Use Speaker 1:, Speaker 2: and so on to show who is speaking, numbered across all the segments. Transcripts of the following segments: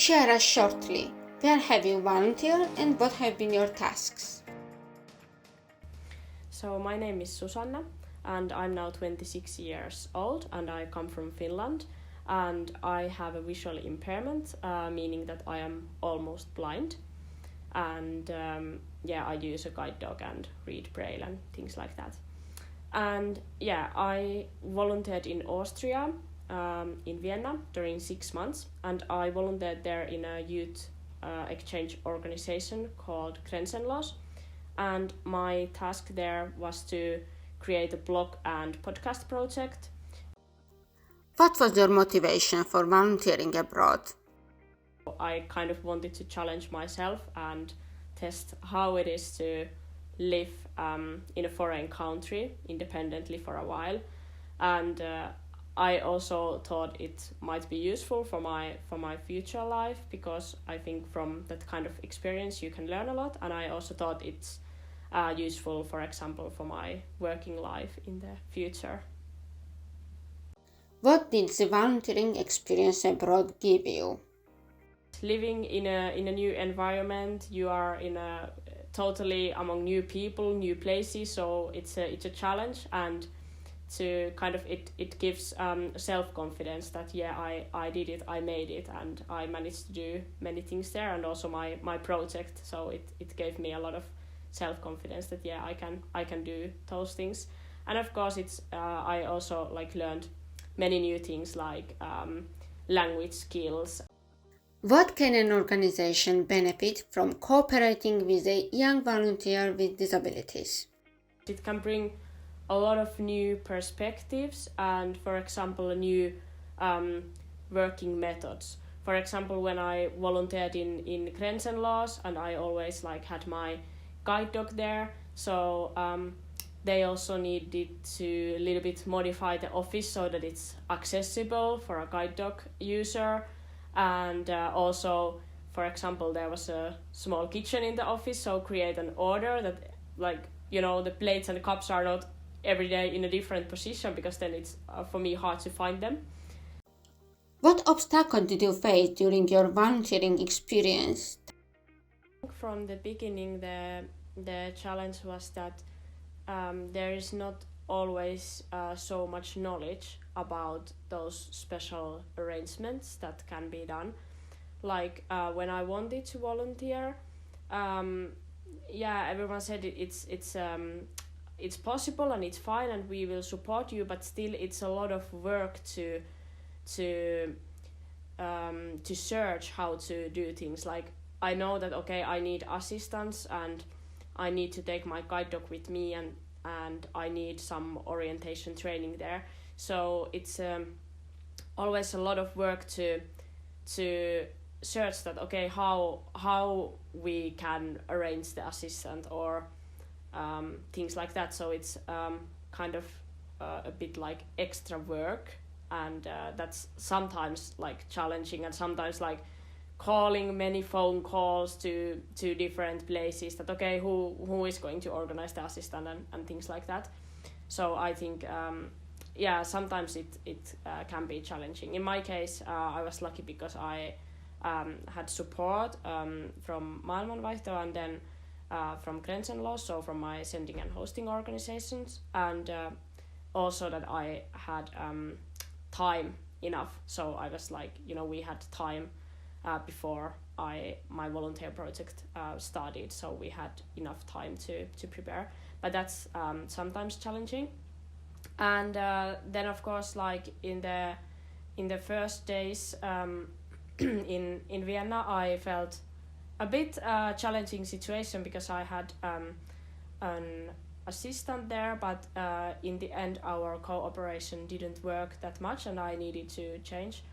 Speaker 1: share us shortly where have you volunteered and what have been your tasks?
Speaker 2: So my name is Susanna and I'm now 26 years old and I come from Finland and I have a visual impairment, meaning that I am almost blind. And I use a guide dog and read Braille and things like that. And I volunteered in Austria, in Vienna during 6 months, and I volunteered there in a youth exchange organization called Grenzenlos. And my task there was to create a blog and podcast project.
Speaker 1: What was your motivation for volunteering abroad?
Speaker 2: I kind of wanted to challenge myself and test how it is to live in a foreign country independently for a while. And I also thought it might be useful for my future life, because I think from that kind of experience you can learn a lot. And I also thought it's useful, for example, for my working life in the future.
Speaker 1: What did the volunteering experience abroad give you?
Speaker 2: Living in a new environment, you are in a totally among new people, new places, so it's a challenge, and to kind of it gives self-confidence that I did it, I made it, and I managed to do many things there, and also my project, so it gave me a lot of self-confidence that I can do those things. And of course it's I also learned many new things like language skills.
Speaker 1: What can an organization benefit from cooperating with a young volunteer with disabilities?
Speaker 2: It can bring a lot of new perspectives and, for example, new working methods. For example, when I volunteered in Grenzenlos, and I always had my guide dog there, so they also needed to a little bit modify the office so that it's accessible for a guide dog user. And also, for example, there was a small kitchen in the office, so create an order that the plates and the cups are not every day in a different position, because then it's for me hard to find them.
Speaker 1: What obstacle did you face during your volunteering experience?
Speaker 2: From the beginning, the challenge was that there is not always so much knowledge about those special arrangements that can be done. When I wanted to volunteer, everyone said it's possible and it's fine and we will support you, but still it's a lot of work to search how to do things. I know that I need assistance and I need to take my guide dog with me, and I need some orientation training there. So it's always a lot of work to search that how we can arrange the assistant or things like that. So it's kind of a bit extra work, and that's sometimes challenging, and sometimes calling many phone calls to different places that who is going to organize the assistant and things like that. So I think sometimes it can be challenging. In my case, I was lucky because I had support from Maailmanvaihto and then from Grenzenlos, so from my sending and hosting organizations, and also that I had time enough. So I was we had time before my volunteer project started, so we had enough time to prepare. But that's sometimes challenging. And then of course in the first days in Vienna, I felt a bit challenging situation because I had an assistant there, but in the end our cooperation didn't work that much, and I needed to change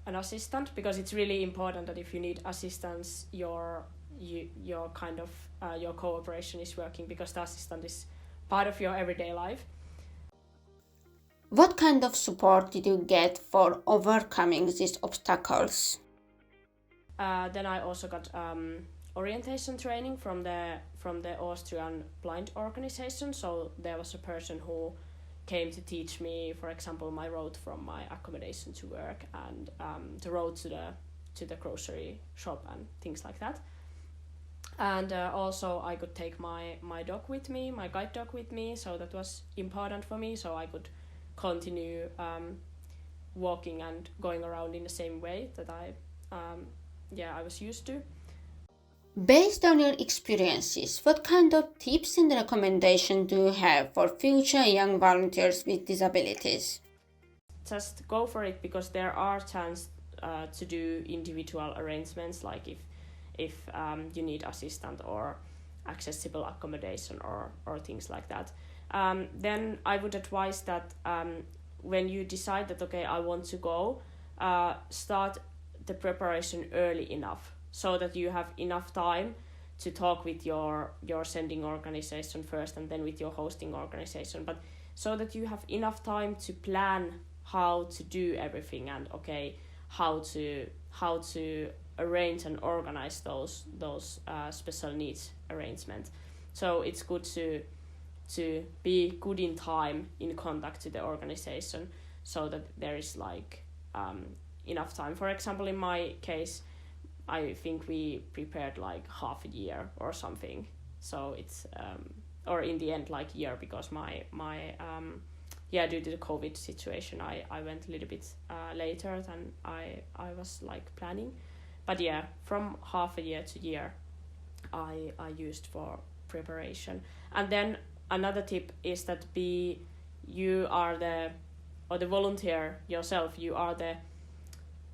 Speaker 2: an assistant, because it's really important that if you need assistance, your cooperation is working, because the assistant is part of your everyday life.
Speaker 1: What kind of support did you get for overcoming these obstacles?
Speaker 2: Then I also got orientation training from the Austrian blind organization. So there was a person who came to teach me, for example, my route from my accommodation to work and the road to to the grocery shop and things like that. And also I could take my dog with me, my guide dog with me, so that was important for me, so I could continue walking and going around in the same way that I was used to.
Speaker 1: Based on your experiences, what kind of tips and recommendations do you have for future young volunteers with disabilities?
Speaker 2: Just go for it, because there are chances to do individual arrangements, like if you need assistant or accessible accommodation or things like that. Then I would advise that when you decide that, okay, I want to go, start the preparation early enough, so that you have enough time to talk with your sending organization first and then with your hosting organization, but so that you have enough time to plan how to do everything, and okay, how to arrange and organize those special needs arrangements. So it's good to be good in time in contact to the organization, so that there is like enough time. For example, in my case, I think we prepared like half a year or something. So it's or in the end like year, because my due to the COVID situation, I went a little bit later than I was like planning. But yeah, from half a year to year, I used for preparation. And then another tip is that you are the volunteer yourself, you are the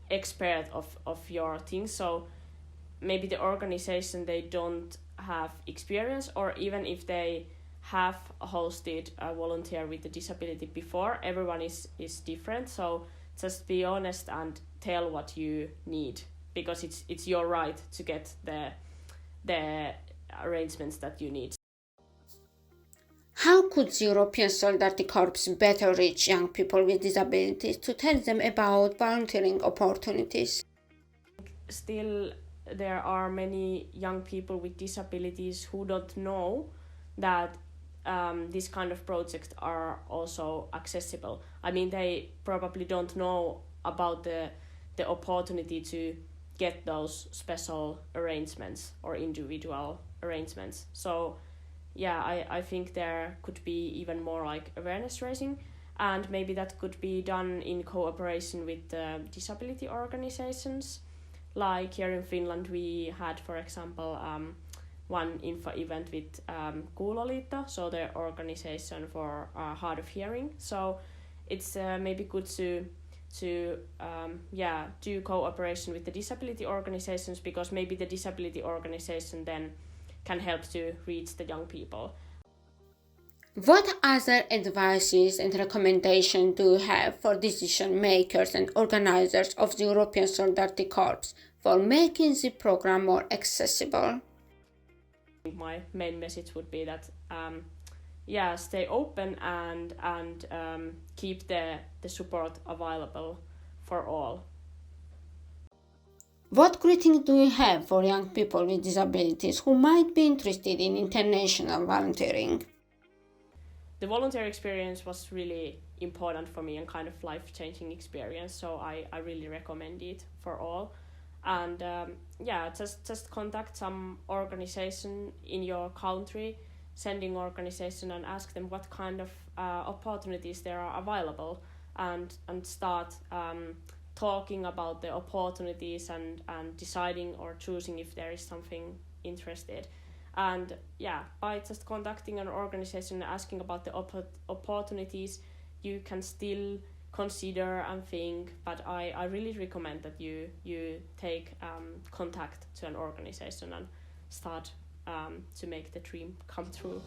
Speaker 2: expert of your things. So maybe the organization, they don't have experience, or even if they have hosted a volunteer with a disability before, everyone is different. So just be honest and tell what you need, because it's your right to get the arrangements that you need.
Speaker 1: How could the European Solidarity Corps better reach young people with disabilities to tell them about volunteering opportunities?
Speaker 2: Still, there are many young people with disabilities who don't know that these kind of projects are also accessible. I mean, they probably don't know about the opportunity to get those special arrangements or individual arrangements. So yeah, I think there could be even more like awareness raising, and maybe that could be done in cooperation with disability organizations. Like here in Finland, we had, for example, one info event with Kuuloliitto, so the organization for hard of hearing. So it's maybe good to do cooperation with the disability organizations, because maybe the disability organization then can help to reach the young people.
Speaker 1: What other advices and recommendations do you have for decision makers and organizers of the European Solidarity Corps for making the program more accessible?
Speaker 2: My main message would be that stay open and keep the support available for all.
Speaker 1: What greetings do you have for young people with disabilities who might be interested in international volunteering?
Speaker 2: The volunteer experience was really important for me and kind of life-changing experience, so I really recommend it for all. And just contact some organization in your country, sending organization, and ask them what kind of opportunities there are available, and start talking about the opportunities and deciding or choosing if there is something interested. And by just contacting an organization and asking about the opportunities, you can still consider and think, but I really recommend that you take contact to an organization and start to make the dream come true.